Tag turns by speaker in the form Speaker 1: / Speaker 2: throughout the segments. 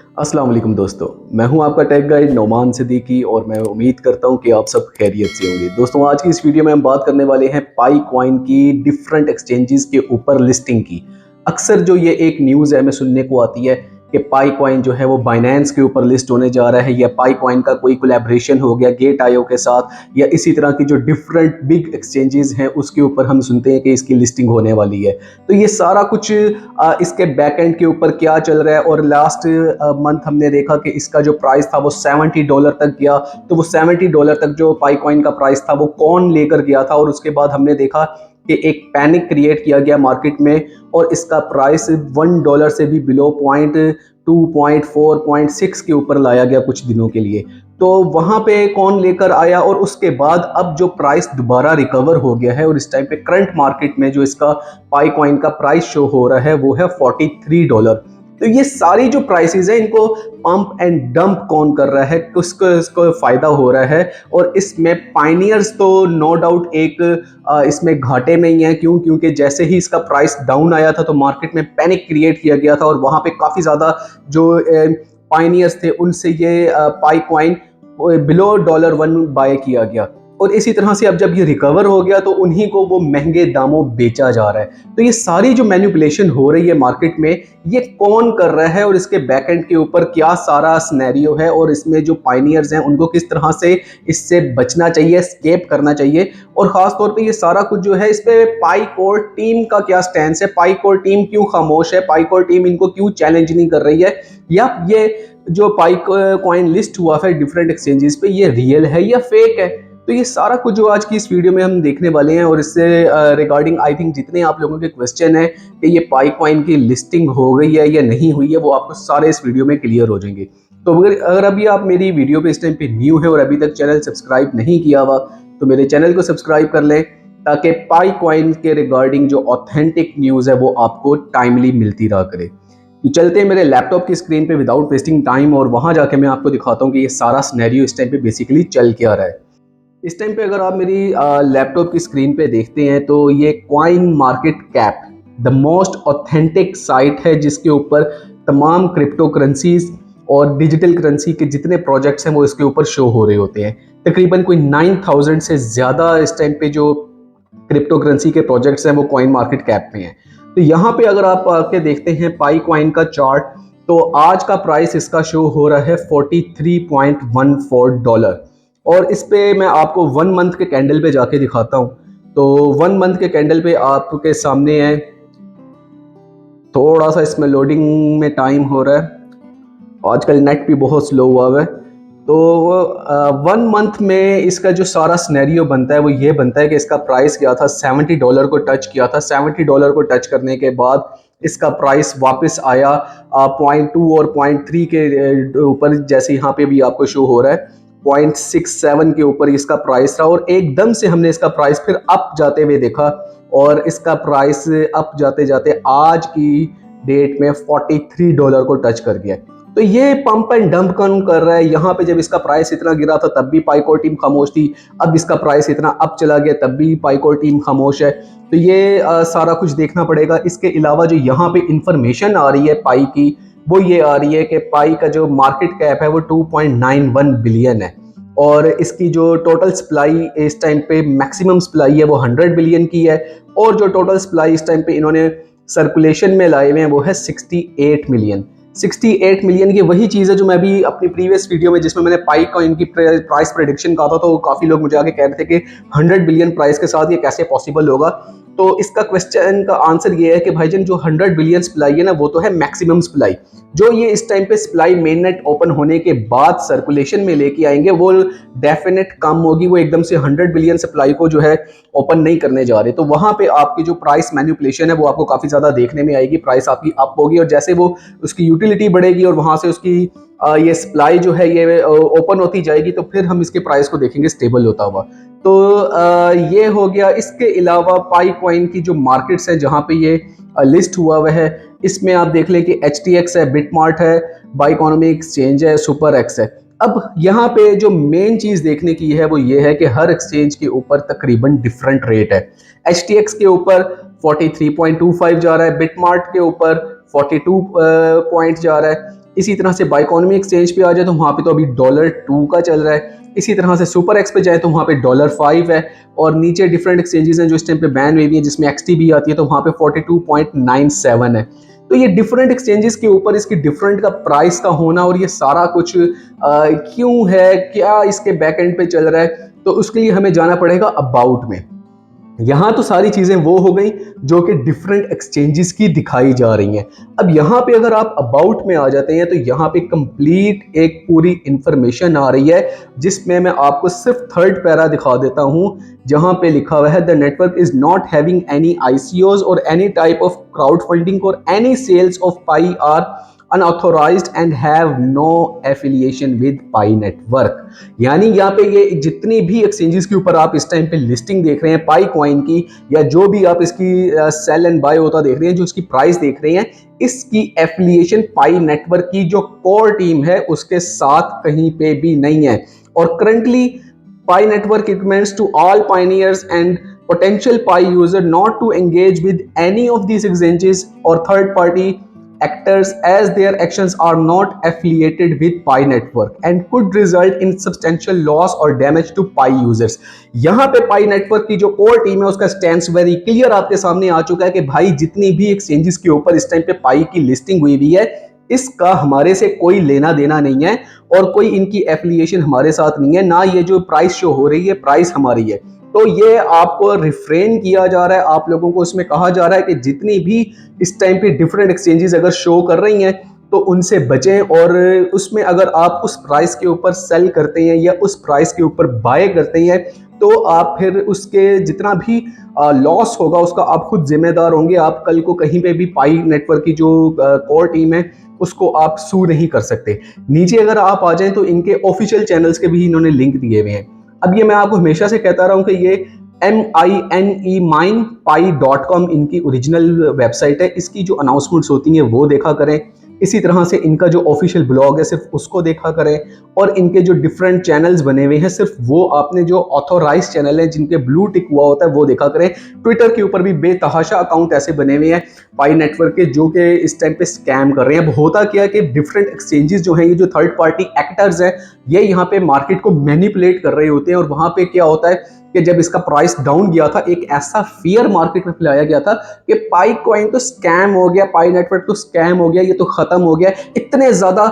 Speaker 1: अस्सलाम वालेकुम दोस्तों। मैं हूं आपका टेक गाइड नौमान सिद्दीकी और मैं उम्मीद करता हूं कि आप सब खैरियत से होंगे। दोस्तों आज की इस वीडियो में हम बात करने वाले हैं पाई कॉइन की डिफरेंट एक्सचेंजेस के ऊपर लिस्टिंग की। अक्सर जो ये एक न्यूज़ है हमें सुनने को आती है कि पाई कॉइन जो है वो बाइनेंस के ऊपर लिस्ट होने जा रहा है या पाई कॉइन का कोई कोलैबोरेशन हो गया गेट आईओ के साथ या इसी तरह की जो डिफरेंट बिग एक्सचेंजेस हैं उसके ऊपर हम सुनते हैं कि इसकी लिस्टिंग होने वाली है। तो ये सारा कुछ इसके बैकएंड के ऊपर क्या चल रहा है और लास्ट मंथ हमने देखा कि इसका जो प्राइस था वो $70 तक गया। तो वो $70 तक जो पाई कॉइन का प्राइस था वो कौन लेकर गया था और उसके बाद हमने देखा कि एक पैनिक क्रिएट किया गया मार्केट में और इसका प्राइस $1 से भी बिलो 0.2 0.4 0.6 के ऊपर लाया गया कुछ दिनों के लिए। तो वहां पे कौन लेकर आया और उसके बाद अब जो प्राइस दोबारा रिकवर हो गया है और इस टाइम पे करंट मार्केट में जो इसका पाई कॉइन का प्राइस शो हो रहा है वो है $43। तो ये सारी जो प्राइसेस है इनको पंप एंड डंप कौन कर रहा है, किसको इसको फायदा हो रहा है और इसमें पाइनियर्स तो नो डाउट एक इसमें घाटे में ही है। क्योंकि जैसे ही इसका प्राइस डाउन आया था तो मार्केट में पैनिक क्रिएट किया गया था और वहां पे काफी ज्यादा जो पाइनियर्स थे उनसे ये पाई कॉइन बिलो $1 बाय किया गया और इसी तरह से अब जब ये रिकवर हो गया तो उन्हीं को वो महंगे दामों बेचा जा रहा है। तो ये सारी जो मैनिपुलेशन हो रही है मार्केट में ये कौन कर रहा है और इसके बैकएंड के ऊपर क्या सारा सिनेरियो है और इसमें जो पाइनियर्स हैं उनको किस तरह से इससे बचना चाहिए, एस्केप करना चाहिए और खास तौर पे ये सारा कुछ जो है इस पे पाई कोर टीम का क्या स्टैंड है, पाई कोर टीम क्यों खामोश है, पाई कोर टीम इनको क्यों चैलेंज नहीं कर रही है या ये जो पाई कॉइन लिस्ट हुआ है डिफरेंट एक्सचेंजेस पे ये रियल है या फेक है। तो ये सारा कुछ जो आज की इस वीडियो में हम देखने वाले हैं और इससे रिगार्डिंग आई थिंक जितने आप लोगों के क्वेश्चन है कि ये पाई कॉइन की लिस्टिंग हो गई है या नहीं हुई है वो आपको सारे इस वीडियो में क्लियर हो जाएंगे। तो अगर अभी आप मेरी वीडियो पे इस टाइम पे न्यू है और अभी तक चैनल सब्सक्राइब नहीं किया हुआ तो मेरे चैनल को सब्सक्राइब कर लें ताकि पाई कॉइन के रिगार्डिंग जो ऑथेंटिक न्यूज़ है वो आपको टाइमली मिलती रहा करे। तो चलते हैं मेरे लैपटॉप की स्क्रीन पे विदाउट वेस्टिंग टाइम और वहां जाके मैं आपको दिखाता हूँ कि ये सारा सिनेरियो इस टाइम पे बेसिकली चल क्या रहा है। इस टाइम पे अगर आप मेरी लैपटॉप की स्क्रीन पे देखते हैं तो ये coin market cap the most authentic site है जिसके ऊपर तमाम क्रिप्टो करेंसीज और डिजिटल करेंसी के जितने प्रोजेक्ट्स हैं वो इसके ऊपर शो हो रहे होते हैं। तकरीबन कोई 9000 से ज़्यादा इस टाइम पे जो क्रिप्टो करेंसी के प्रोजेक्ट्स हैं वो कॉइन मार्केट कैप में हैं। तो यहाँ पे अगर आप आके देखते हैं पाई कॉइन का चार्ट तो आज का प्राइस इसका शो हो रहा है $43.14 और इस पे मैं आपको 1 मंथ के कैंडल पे जाके दिखाता हूँ। तो 1 मंथ के कैंडल पे आपके सामने है, थोड़ा सा इसमें लोडिंग में टाइम हो रहा है, आजकल नेट भी बहुत स्लो हुआ है। तो 1 मंथ में इसका जो सारा सिनेरियो बनता है वो ये बनता है कि इसका प्राइस क्या था, $70 को टच किया था। $70 को टच करने के बाद इसका प्राइस वापस आया 0.2 और 0.3 के ऊपर, जैसे यहाँ पे भी आपको शो हो रहा है 0.67 के ऊपर इसका प्राइस था और एकदम से हमने इसका प्राइस फिर अप जाते हुए देखा और इसका प्राइस अप जाते जाते आज की डेट में $43 को टच कर गया। तो ये पंप एंड डंप कौन कर रहा है? यहाँ पे जब इसका प्राइस इतना गिरा था तब भी पाईकोर टीम खामोश थी, अब इसका प्राइस इतना अप चला गया तब भी पाईकोर टीम खामोश है। तो ये सारा कुछ देखना पड़ेगा। इसके अलावा जो यहाँ पे इंफॉर्मेशन आ रही है पाई की वो ये आ रही है कि पाई का जो मार्केट कैप है वो 2.91 बिलियन है और इसकी जो टोटल सप्लाई इस टाइम पे मैक्सिमम सप्लाई है वो 100 बिलियन की है और जो टोटल सप्लाई इस टाइम पे इन्होंने सर्कुलेशन में लाए हुए हैं वो है 68 मिलियन। 68 मिलियन की वही चीज़ है जो मैं भी अपनी प्रीवियस वीडियो में जिसमें मैंने पाई कॉइन की प्राइस प्रेडिक्शन कहा था तो काफ़ी लोग मुझे आगे कह रहे थे कि 100 बिलियन प्राइस के साथ ये कैसे पॉसिबल होगा। तो इसका क्वेश्चन का आंसर ये है कि भाईजान जो 100 बिलियन सप्लाई है ना वो तो है मैक्सिमम सप्लाई। जो ये इस टाइम पे सप्लाई मेन नेट ओपन होने के बाद सर्कुलेशन में लेके आएंगे वो डेफिनेट कम होगी, वो एकदम से 100 बिलियन सप्लाई को जो है ओपन नहीं करने जा रहे। तो वहां पे आपकी जो प्राइस मैनिपुलेशन है वो आपको काफी ज्यादा देखने में आएगी, प्राइस आपकी अप होगी और जैसे वो उसकी यूटिलिटी बढ़ेगी और वहां से उसकी ये सप्लाई जो है ये ओपन होती जाएगी तो फिर हम इसके प्राइस को देखेंगे स्टेबल होता हुआ। तो ये हो गया। इसके अलावा पाई कॉइन की जो मार्केट्स है जहाँ पे ये लिस्ट हुआ है इसमें आप देख लें कि HTX है, बिटमार्ट है, बाई इकोनॉमी एक्सचेंज है, सुपर एक्स है। अब यहाँ पे जो मेन चीज़ देखने की है वो ये है कि हर एक्सचेंज के ऊपर तकरीबन डिफरेंट रेट है। HTX के ऊपर 43.25 जा रहा है, बिटमार्ट के ऊपर 42 पॉइंट जा रहा है, इसी तरह से बाइकॉनमी एक्सचेंज पे आ जाए तो वहाँ पे तो अभी $2 का चल रहा है। इसी तरह से सुपर एक्स पे जाए तो वहाँ पे $5 है। और नीचे डिफरेंट एक्सचेंजेस हैं जो इस टाइम पे बैन हुई हुई है, जिसमें XT भी आती है, तो वहाँ पे 42.97 है। तो ये डिफरेंट एक्सचेंजेस के ऊपर इसकी डिफरेंट का प्राइस का होना और ये सारा कुछ क्यों है, क्या इसके बैक एंड पे चल रहा है, तो उसके लिए हमें जाना पड़ेगा अबाउट में। यहाँ तो सारी चीजें वो हो गई जो कि डिफरेंट एक्सचेंजेस की दिखाई जा रही हैं। अब यहाँ पे अगर आप अबाउट में आ जाते हैं तो यहाँ पे कंप्लीट एक पूरी इंफॉर्मेशन आ रही है, जिसमें मैं आपको सिर्फ थर्ड पैरा दिखा देता हूँ, जहाँ पे लिखा हुआ है the network is not having any ICOs और any type of crowd funding और any sales of Pi are unauthorized and have no affiliation with Pi network. यानी यहाँ पे ये जितनी भी एक्सचेंजेस के ऊपर आप इस टाइम पे लिस्टिंग देख रहे हैं पाई कॉइन की, या जो भी आप इसकी सेल एंड बाय होता देख रहे हैं, जो इसकी प्राइस देख रहे हैं, इसकी एफिलिएशन पाई नेटवर्क की जो कोर टीम है उसके साथ कहीं पे भी नहीं है। और currently pi network recommends to all pioneers and potential Pi user not to engage with any of these exchanges or third party actors as their actions are not affiliated with Pi network and could result in substantial loss or damage to Pi users। यहाँ पे Pi network की जो core team है उसका stand very clear आपके सामने आ चुका है कि भाई जितनी भी एक्सचेंजेस के ऊपर इस टाइम पे Pi की लिस्टिंग हुई हुई है, इसका हमारे से कोई लेना देना नहीं है और कोई इनकी एफिलिएशन हमारे साथ नहीं है, ना ये जो प्राइस शो हो रही है प्राइस हमारी है। तो ये आपको रिफ्रेन किया जा रहा है, आप लोगों को इसमें कहा जा रहा है कि जितनी भी इस टाइम पे डिफरेंट एक्सचेंजेस अगर शो कर रही हैं तो उनसे बचें, और उसमें अगर आप उस प्राइस के ऊपर सेल करते हैं या उस प्राइस के ऊपर बाय करते हैं तो आप फिर उसके जितना भी लॉस होगा उसका आप खुद जिम्मेदार होंगे। आप कल को कहीं पे भी पाई नेटवर्क की जो कोर टीम है उसको आप सू नहीं कर सकते। नीचे अगर आप आ जाएं तो इनके ऑफिशियल चैनल्स के भी इन्होंने लिंक दिए हुए हैं। अब ये मैं आपको हमेशा से कहता रहा हूं कि ये minepai.com इनकी ओरिजिनल वेबसाइट है, इसकी जो अनाउंसमेंट्स होती हैं वो देखा करें। इसी तरह से इनका जो ऑफिशियल ब्लॉग है सिर्फ उसको देखा करें, और इनके जो डिफरेंट चैनल्स बने हुए हैं सिर्फ वो आपने जो ऑथोराइज चैनल है जिनके ब्लू टिक हुआ होता है वो देखा करें। ट्विटर के ऊपर भी बेतहाशा अकाउंट ऐसे बने हुए हैं पाई नेटवर्क के जो कि इस टाइम पे स्कैम कर रहे हैं। अब होता क्या है कि डिफरेंट एक्सचेंजेस जो हैं, ये जो थर्ड पार्टी एक्टर्स हैं, ये यहाँ पे मार्केट को मैनिपुलेट कर रहे होते हैं, और वहां पे क्या होता है कि जब इसका प्राइस डाउन गया था एक ऐसा फियर मार्केट में फैलाया गया था कि पाई कॉइन तो स्कैम हो गया, पाई नेटवर्क तो स्कैम हो गया, ये तो खत्म हो गया। इतने ज्यादा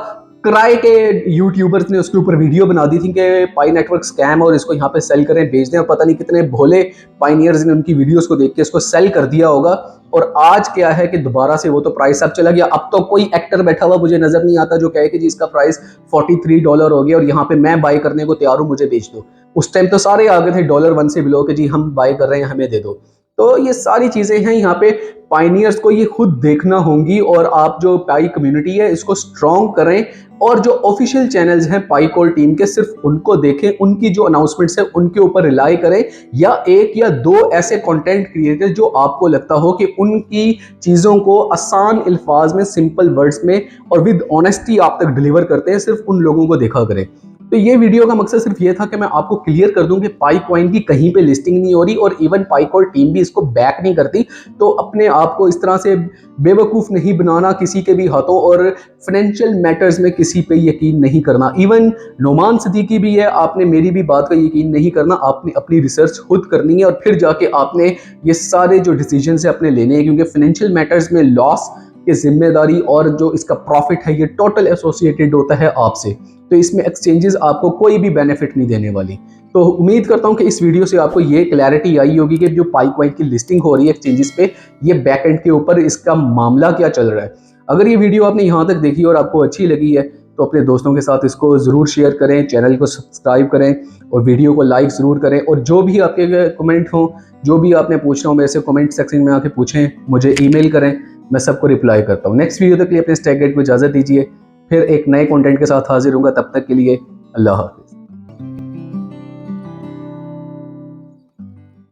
Speaker 1: क्राई के यूट्यूबर्स ने उसके ऊपर वीडियो बना दी थी कि पाई नेटवर्क स्कैम और इसको यहाँ पे सेल करें, बेच दें, और पता नहीं कितने भोले पाइनियर्स ने उनकी वीडियोस को देख के इसको सेल कर दिया होगा। और आज क्या है कि दोबारा से वो तो प्राइस अब चला गया। अब तो कोई एक्टर बैठा हुआ मुझे नजर नहीं आता जो कहे कि जी इसका प्राइस $43 हो गया और यहाँ पे मैं बाय करने को तैयार हूँ, मुझे बेच दो। उस टाइम तो सारे आ गए थे $1 से बिलो के जी हम बाय कर रहे हैं, हमें दे दो। तो ये सारी चीजें हैं यहाँ पे पाइनियर्स को ये खुद देखना होंगी, और आप जो पाई कम्युनिटी है इसको स्ट्रॉन्ग करें, और जो ऑफिशियल चैनल्स हैं पाई कोर टीम के सिर्फ उनको देखें, उनकी जो अनाउंसमेंट्स है उनके ऊपर रिलाई करें, या एक या दो ऐसे कंटेंट क्रिएटर जो आपको लगता हो कि उनकी चीज़ों को आसान अल्फाज में, सिंपल वर्ड्स में और विद ऑनेस्टी आप तक डिलीवर करते हैं, सिर्फ उन लोगों को देखा करें। तो ये वीडियो का मकसद सिर्फ ये था कि मैं आपको क्लियर कर दूं कि पाई कॉइन की कहीं पे लिस्टिंग नहीं हो रही, और इवन पाई कोर टीम भी इसको बैक नहीं करती। तो अपने आप को इस तरह से बेवकूफ़ नहीं बनाना किसी के भी हाथों, और फाइनेंशियल मैटर्स में किसी पे यकीन नहीं करना। इवन नोमान सिद्दीकी भी है, आपने मेरी भी बात का यकीन नहीं करना, आपने अपनी रिसर्च खुद करनी है और फिर जाके आपने ये सारे जो डिसीजन है अपने लेने हैं, क्योंकि फाइनेंशियल मैटर्स में लॉस की जिम्मेदारी और जो इसका प्रॉफिट है ये टोटल एसोसिएटेड होता है आपसे। तो इसमें एक्सचेंजेस आपको कोई भी बेनिफिट नहीं देने वाली। तो उम्मीद करता हूं कि इस वीडियो से आपको ये क्लैरिटी आई होगी कि जो पाई कॉइन की लिस्टिंग हो रही है एक्सचेंजेस पे, ये बैक एंड के ऊपर इसका मामला क्या चल रहा है। अगर ये वीडियो आपने यहाँ तक देखी और आपको अच्छी लगी है तो अपने दोस्तों के साथ इसको ज़रूर शेयर करें, चैनल को सब्सक्राइब करें और वीडियो को लाइक ज़रूर करें। और जो भी आपके कमेंट हों, जो भी आपने पूछना हो मेरे से कमेंट सेक्शन में आके पूछें, मुझे ईमेल करें, मैं सबको रिप्लाई करता हूँ। नेक्स्ट वीडियो तक के लिए अपने स्टैक गाइड को इजाज़त दीजिए, फिर एक नए कंटेंट के साथ हाजिर होऊंगा। तब तक के लिए अल्लाह हाफ़िज़।